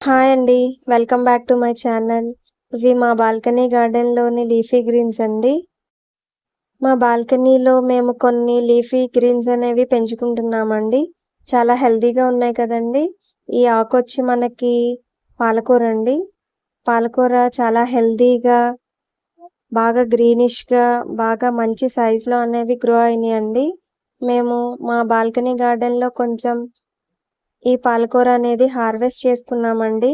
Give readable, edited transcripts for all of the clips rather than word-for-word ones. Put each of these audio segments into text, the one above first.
Hi అండి. Welcome back to my channel. ఇవి మా బాల్కనీ గార్డెన్‌లోని లీఫీ గ్రీన్స్ అండి. మా బాల్కనీలో మేము కొన్ని లీఫీ గ్రీన్స్ అనేవి పెంచుకుంటున్నామండి. చాలా హెల్తీగా ఉన్నాయి కదండీ! ఈ ఆకొచ్చి మనకి పాలకూర అండి. పాలకూర చాలా హెల్తీగా, బాగా గ్రీనిష్‌గా, బాగా మంచి సైజులో అనేవి గ్రో అయినాయండి. మేము మా బాల్కనీ గార్డెన్‌లో కొంచెం ఈ పాలకూర అనేది హార్వెస్ట్ చేసుకున్నామండి.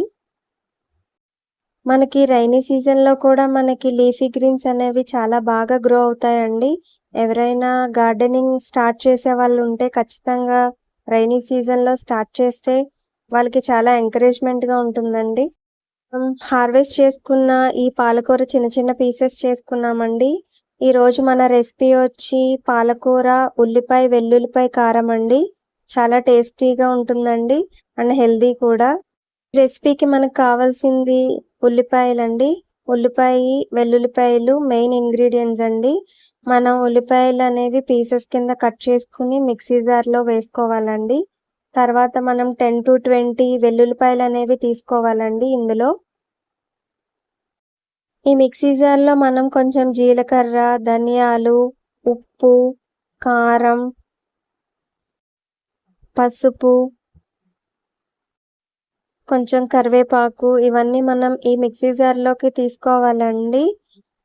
మనకి రైనీ సీజన్‌లో కూడా మనకి లీఫీ గ్రీన్స్ అనేవి చాలా బాగా గ్రో అవుతాయండి. ఎవరైనా గార్డెనింగ్ స్టార్ట్ చేసేవాళ్ళు ఉంటే ఖచ్చితంగా రైనీ సీజన్‌లో స్టార్ట్ చేస్తే వాళ్ళకి చాలా ఎంకరేజ్‌మెంట్‌గా ఉంటుందండి. హార్వెస్ట్ చేసుకున్న ఈ పాలకూర చిన్న చిన్న పీసెస్ చేసుకున్నామండి. ఈరోజు మన రెసిపీ వచ్చి పాలకూర, ఉల్లిపాయ, వెల్లుల్లిపాయ కారం అండి. చాలా టేస్టీగా ఉంటుందండి అండ్ హెల్తీ కూడా. రెసిపీకి మనకు కావాల్సింది ఉల్లిపాయలండి. ఉల్లిపాయి, వెల్లుల్లిపాయలు మెయిన్ ఇంగ్రీడియెంట్స్ అండి. మనం ఉల్లిపాయలు అనేవి పీసెస్ కింద కట్ చేసుకుని మిక్సీ జార్‌లో వేసుకోవాలండి. తర్వాత మనం 10-20 వెల్లుల్లిపాయలు అనేవి తీసుకోవాలండి ఇందులో. ఈ మిక్సీ జార్‌లో మనం కొంచెం జీలకర్ర, ధనియాలు, ఉప్పు, కారం, పసుపు, కొంచెం కరివేపాకు ఇవన్నీ మనం ఈ మిక్సీ జార్‌లోకి తీసుకోవాలండి.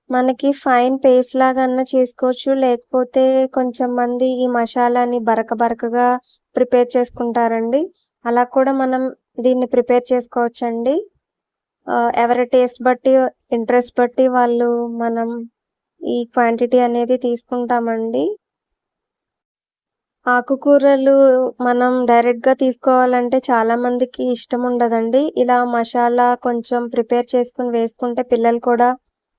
మనకి ఫైన్ పేస్ట్ లాగన్నా చేసుకోవచ్చు. లేకపోతే కొంచెం మంది ఈ మసాలాని బరకగా ప్రిపేర్ చేసుకుంటారండి. అలా కూడా మనం దీన్ని ప్రిపేర్ చేసుకోవచ్చండి. ఎవరి టేస్ట్ బట్టి, ఇంట్రెస్ట్ బట్టి వాళ్ళు మనం ఈ క్వాంటిటీ అనేది తీసుకుంటామండి. ఆకుకూరలు మనం డైరెక్ట్‌గా తీసుకోవాలంటే చాలా మందికి ఇష్టం ఉండదండి. ఇలా మసాలా కొంచెం ప్రిపేర్ చేసుకొని వేసుకుంటే పిల్లలు కూడా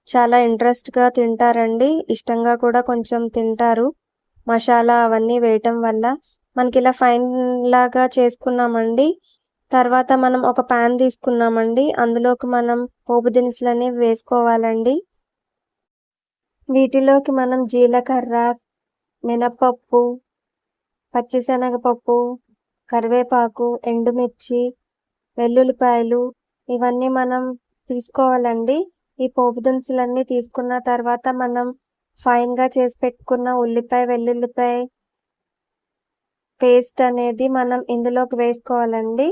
చాలా ఇంట్రెస్ట్‌గా తింటారండి. ఇష్టంగా కూడా కొంచెం తింటారు. మసాలా అవన్నీ వేయటం వల్ల. మనకిలా ఫైన్ లాగా చేసుకున్నామండి. తర్వాత మనం ఒక పాన్ తీసుకున్నామండి. అందులోకి మనం పోపు దినుసులనేవి వేసుకోవాలండి. వీటిలోకి మనం జీలకర్ర, మినపప్పు, పచ్చిశనగపప్పు, కరివేపాకు, ఎండుమిర్చి, వెల్లుల్లిపాయలు ఇవన్నీ మనం తీసుకోవాలండి. ఈ పోపు దినుసులన్నీ తీసుకున్న తర్వాత మనం ఫైన్‌గా చేసి పెట్టుకున్న ఉల్లిపాయ, వెల్లుల్లిపాయ పేస్ట్ అనేది మనం ఇందులోకి వేసుకోవాలండి.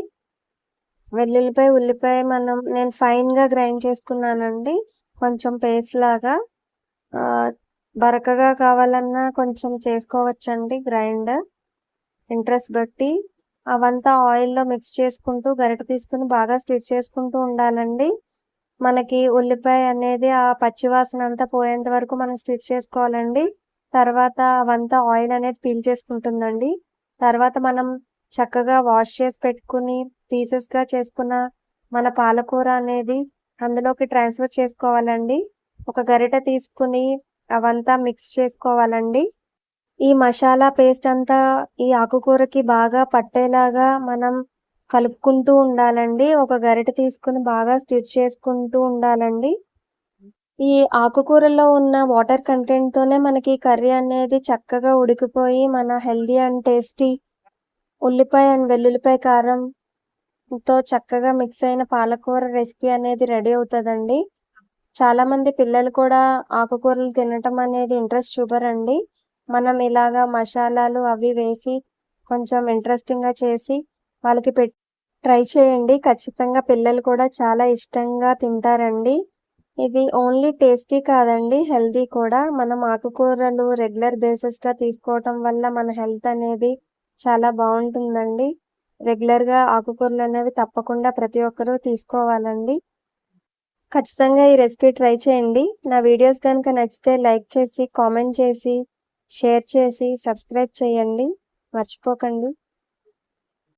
వెల్లుల్లిపాయ, ఉల్లిపాయ నేను ఫైన్‌గా గ్రైండ్ చేసుకున్నానండి. కొంచెం పేస్ట్ లాగా. బరకగా కావాలన్నా కొంచెం చేసుకోవచ్చండి గ్రైండ్. ఇంట్రెస్ట్ బట్టి. అవంతా ఆయిల్‌లో మిక్స్ చేసుకుంటూ గరిటె తీసుకొని బాగా స్టిర్ చేసుకుంటూ ఉండాలండి. మనకి ఉల్లిపాయ అనేది ఆ పచ్చి వాసన అంతా పోయేంత వరకు మనం స్టిర్ చేసుకోవాలండి. తర్వాత అవంతా ఆయిల్ అనేది పీల్చేసుకుంటుందండి. తర్వాత మనం చక్కగా వాష్ చేసి పెట్టుకుని పీసెస్‌గా చేసుకున్న మన పాలకూర అనేది అందులోకి ట్రాన్స్‌ఫర్ చేసుకోవాలండి. ఒక గరిటె తీసుకుని అవంతా మిక్స్ చేసుకోవాలండి. ఈ మసాలా పేస్ట్ అంతా ఈ ఆకుకూరకి బాగా పట్టేలాగా మనం కలుపుకుంటూ ఉండాలండి. ఒక గరిటె తీసుకొని బాగా స్టిర్ చేసుకుంటూ ఉండాలండి. ఈ ఆకుకూరలో ఉన్న వాటర్ కంటెంట్‌తోనే మనకి కర్రీ అనేది చక్కగా ఉడికిపోయి మన హెల్తీ అండ్ టేస్టీ ఉల్లిపాయ అండ్ వెల్లుల్లిపాయ కారంతో చక్కగా మిక్స్ అయిన పాలకూర రెసిపీ అనేది రెడీ అవుతదండి. చాలామంది పిల్లలు కూడా ఆకుకూరలు తినటం అనేది ఇంట్రెస్ట్ చూపరండి. మనం ఇలాగా మసాలాలు అవి వేసి కొంచెం ఇంట్రెస్టింగ్‌గా చేసి వాళ్ళకి ట్రై చేయండి. ఖచ్చితంగా పిల్లలు కూడా చాలా ఇష్టంగా తింటారండి. ఇది ఓన్లీ టేస్టీ కాదండి, హెల్తీ కూడా. మనం ఆకుకూరలు రెగ్యులర్ బేసిస్‌గా తీసుకోవటం వల్ల మన హెల్త్ అనేది చాలా బావుంటుందండి. రెగ్యులర్‌గా ఆకుకూరలనేవి తప్పకుండా ప్రతి ఒక్కరూ తీసుకోవాలండి. ఖచ్చితంగా ఈ రెసిపీ ట్రై చేయండి. నా వీడియోస్ గనుక నచ్చితే లైక్ చేసి, కామెంట్ చేసి, షేర్ చేసి, సబ్స్క్రైబ్ చేయండి. మర్చిపోకండి.